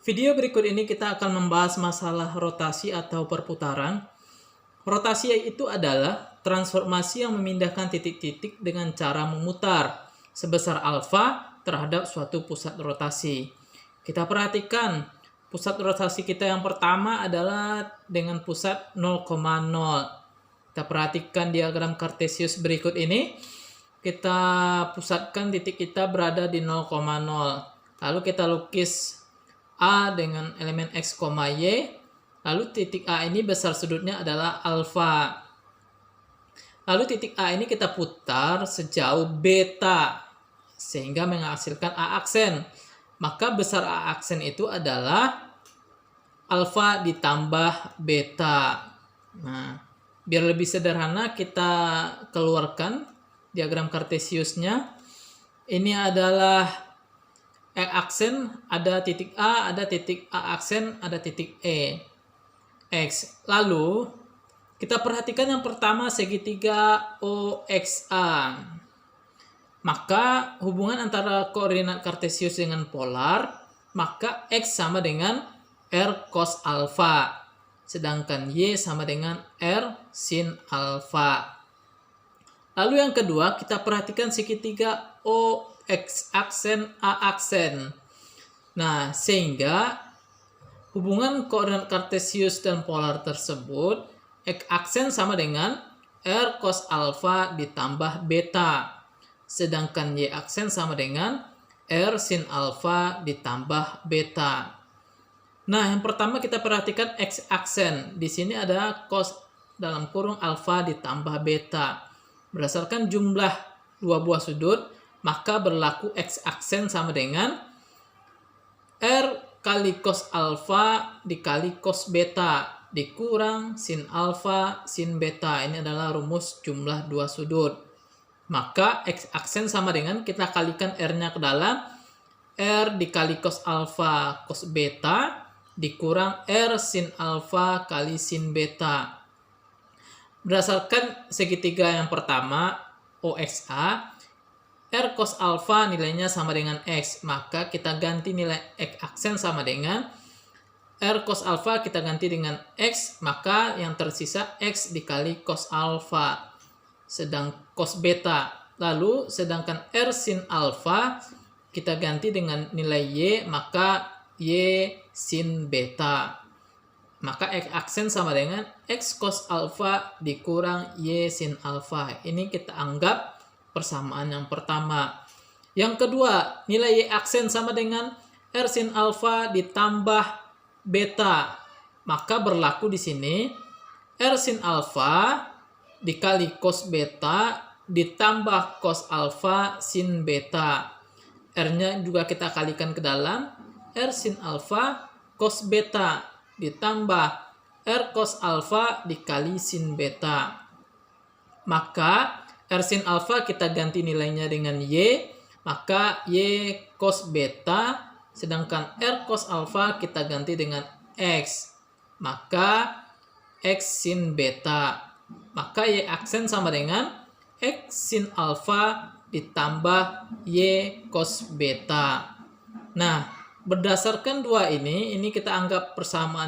Video berikut ini kita akan membahas masalah rotasi atau perputaran. Rotasi itu adalah transformasi yang memindahkan titik-titik dengan cara memutar sebesar alfa terhadap suatu pusat rotasi. Kita perhatikan pusat rotasi kita yang pertama adalah dengan pusat 0,0. Kita perhatikan diagram Cartesius berikut ini. Kita pusatkan titik kita berada di 0,0. Lalu kita lukis A dengan elemen X, Y. Lalu titik A ini besar sudutnya adalah alfa. Lalu titik A ini kita putar sejauh beta sehingga menghasilkan A aksen. Maka besar A aksen itu adalah alfa ditambah beta. Nah, biar lebih sederhana kita keluarkan diagram Cartesiusnya. Ini adalah X aksen, ada titik A, ada titik A aksen, ada titik E. X. Lalu kita perhatikan yang pertama segitiga OXA. Maka hubungan antara koordinat Cartesius dengan polar, maka X sama dengan R cos alfa, sedangkan Y sama dengan R sin alfa. Lalu yang kedua, kita perhatikan segitiga OX aksen A aksen. Nah, sehingga hubungan koordinat Cartesius dan polar tersebut, X aksen sama dengan R cos alfa ditambah beta, sedangkan Y aksen sama dengan R sin alfa ditambah beta. Nah, yang pertama kita perhatikan X aksen. Di sini ada cos dalam kurung alfa ditambah beta. Berdasarkan jumlah dua buah sudut, maka berlaku X aksen sama dengan R kali cos alfa dikali cos beta dikurang sin alfa sin beta. Ini adalah rumus jumlah dua sudut. Maka X aksen sama dengan kita kalikan R-nya ke dalam R dikali cos alfa cos beta dikurang R sin alfa kali sin beta. Berdasarkan segitiga yang pertama OXA, R cos alfa nilainya sama dengan X, maka kita ganti nilai X aksen sama dengan R cos alfa, kita ganti dengan X, maka yang tersisa X dikali cos alfa sedang cos beta. Lalu sedangkan R sin alfa kita ganti dengan nilai Y, maka Y sin beta. Maka X aksen sama dengan X cos alfa dikurang Y sin alfa. Ini kita anggap persamaan yang pertama. Yang kedua, nilai Y aksen sama dengan R sin alfa ditambah beta. Maka berlaku di sini R sin alfa dikali cos beta ditambah cos alfa sin beta. R-nya juga kita kalikan ke dalam R sin alfa cos beta ditambah R cos alfa dikali sin beta. Maka R sin alfa kita ganti nilainya dengan Y, maka Y cos beta, sedangkan R cos alfa kita ganti dengan X, maka X sin beta. Maka Y aksen sama dengan X sin alfa ditambah Y cos beta. Nah, berdasarkan dua ini kita anggap persamaan.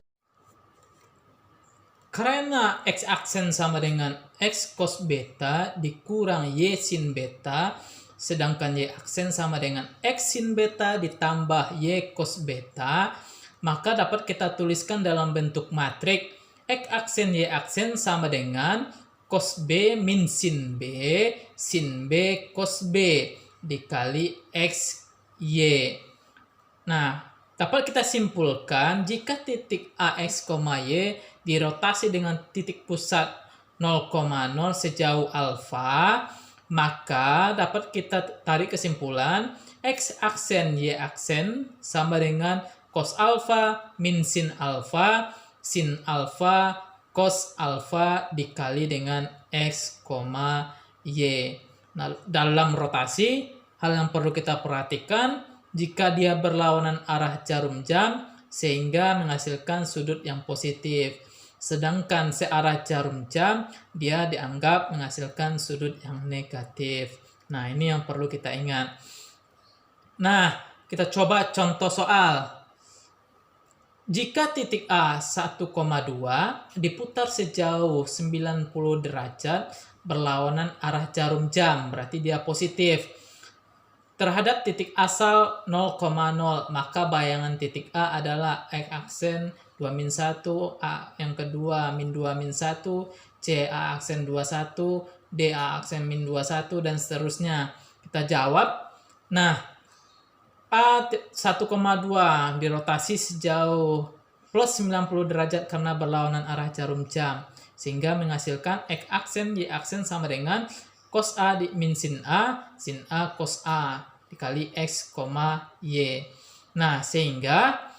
Karena X aksen sama dengan X cos beta dikurang Y sin beta, sedangkan Y aksen sama dengan X sin beta ditambah Y cos beta, maka dapat kita tuliskan dalam bentuk matrik X aksen Y aksen sama dengan cos B min sin B cos B dikali X Y. Nah, dapat kita simpulkan jika titik AX, Y dirotasi dengan titik pusat 0,0 sejauh alfa, maka dapat kita tarik kesimpulan X aksen Y aksen sama dengan cos alfa min sin alfa cos alfa dikali dengan X, Y. Nah, dalam rotasi, hal yang perlu kita perhatikan jika dia berlawanan arah jarum jam sehingga menghasilkan sudut yang positif. Sedangkan searah jarum jam dia dianggap menghasilkan sudut yang negatif. Nah, ini yang perlu kita ingat. Nah, kita coba contoh soal. Jika titik A 1,2 diputar sejauh 90 derajat berlawanan arah jarum jam, berarti dia positif. Terhadap titik asal 0,0, maka bayangan titik A adalah X aksen 2-1, A yang kedua min 2-1, C A aksen 21, D A aksen min 21, dan seterusnya. Kita jawab. Nah, A 1,2 dirotasi sejauh plus 90 derajat karena berlawanan arah jarum jam, sehingga menghasilkan X aksen Y aksen sama dengan cos A min sin A cos A dikali X, Y. Nah, sehingga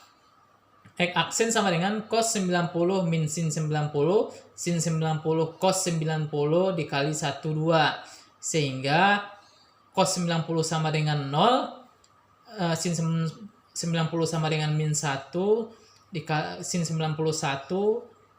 X aksen sama dengan cos 90 min sin 90 cos 90 dikali 1, 2. Sehingga cos 90 sama dengan 0, sin 90 sama dengan min 1, sin 91,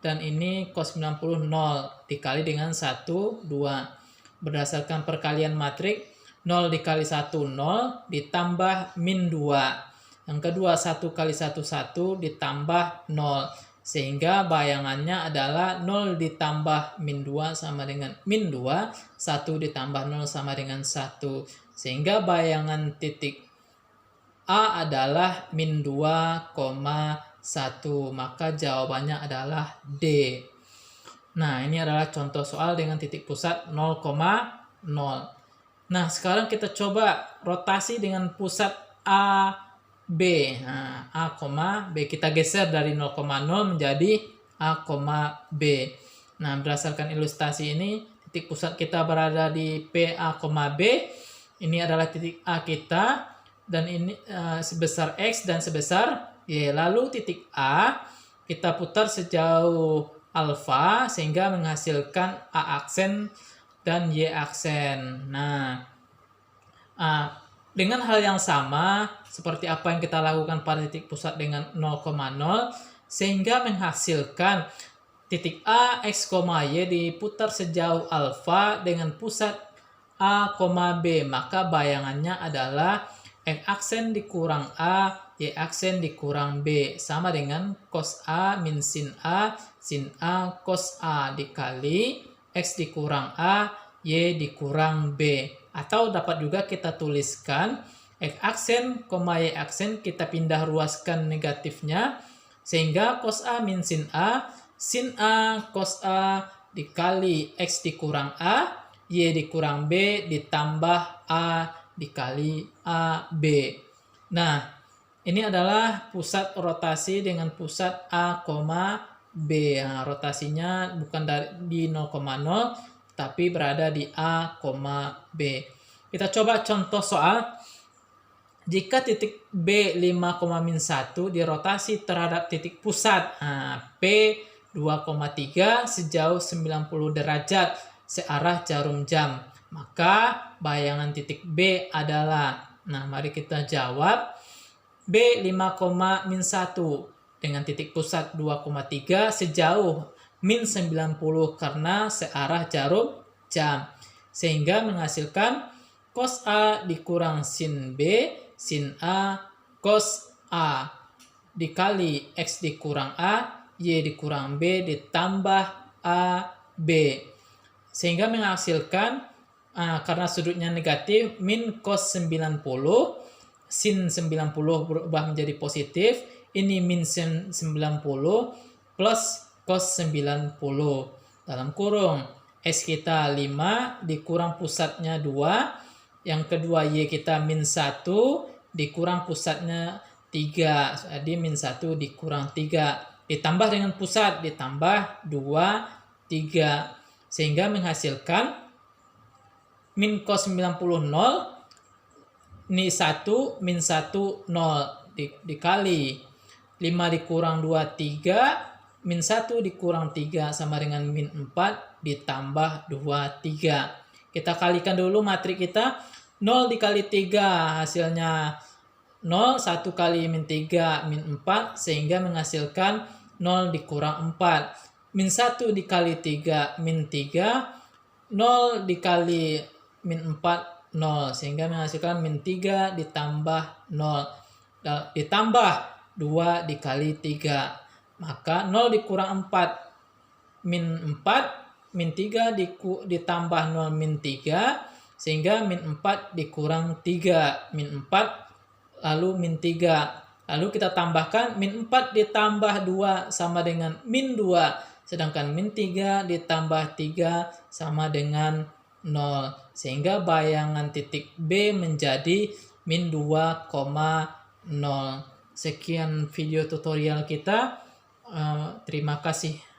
dan ini cos 90 0 dikali dengan 1, 2. Berdasarkan perkalian matrik, 0 dikali 1, 0, ditambah min 2. Yang kedua, 1 kali 1, 1, ditambah 0. Sehingga bayangannya adalah 0 ditambah min 2 sama dengan min 2, 1 ditambah 0 sama dengan 1. Sehingga bayangan titik A adalah min 2,1. Maka jawabannya adalah D. Nah, ini adalah contoh soal dengan titik pusat 0,0. Nah, sekarang kita coba rotasi dengan pusat A, B. Nah, A, B. Kita geser dari 0,0 menjadi A, B. Nah, berdasarkan ilustrasi ini, titik pusat kita berada di P, A, B. Ini adalah titik A kita, dan ini sebesar X dan sebesar Y. Lalu titik A kita putar sejauh alfa sehingga menghasilkan A aksen dan Y aksen. Nah, dengan hal yang sama seperti apa yang kita lakukan pada titik pusat dengan 0,0, sehingga menghasilkan titik A, X, Y diputar sejauh alfa dengan pusat A, B. Maka bayangannya adalah X aksen dikurang A, Y aksen dikurang B, sama dengan cos A min sin A cos A dikali X dikurang A, Y dikurang B. Atau dapat juga kita tuliskan X aksen, Y aksen kita pindah ruaskan negatifnya, sehingga cos A min sin A cos A dikali X dikurang A, Y dikurang B ditambah A dikali A, B. Nah, ini adalah pusat rotasi dengan pusat A, B. Nah, rotasinya bukan di 0,0, tapi berada di A, B. Kita coba contoh soal. Jika titik B 5,1 dirotasi terhadap titik pusat P 2,3 sejauh 90 derajat searah jarum jam, maka bayangan titik B adalah, nah mari kita jawab. B 5,1 dengan titik pusat 2,3 sejauh min 90 karena searah jarum jam, sehingga menghasilkan cos A dikurang sin B sin A cos A dikali X dikurang A, Y dikurang B ditambah A, B. Sehingga menghasilkan, karena sudutnya negatif, min cos 90, sin 90 berubah menjadi positif, ini min 90 plus cos 90. Dalam kurung, X kita 5, dikurang pusatnya 2, yang kedua Y kita min 1, dikurang pusatnya 3, jadi min 1 dikurang 3, ditambah dengan pusat, ditambah 2, 3. Sehingga menghasilkan min cos 90 0, ini 1, min 1 0, dikali 5 dikurang 2, 3, min 1 dikurang 3 sama dengan min 4 ditambah 2, 3. Kita kalikan dulu matrik kita. 0 dikali 3 hasilnya 0, 1 kali min 3 min 4, sehingga menghasilkan 0 dikurang 4. Min 1 dikali 3 min 3, 0 dikali min 4, 0. Sehingga menghasilkan min 3 ditambah 0. Ditambah 2 dikali 3. Maka 0 dikurang 4 min 4, min 3 ditambah 0 min 3, sehingga min 4 dikurang 3, min 4 lalu min 3. Lalu kita tambahkan min 4 ditambah 2 sama dengan min 2. Sedangkan min 3 ditambah 3 sama dengan 0. Sehingga bayangan titik B menjadi min 2,0. Sekian video tutorial kita. Terima kasih.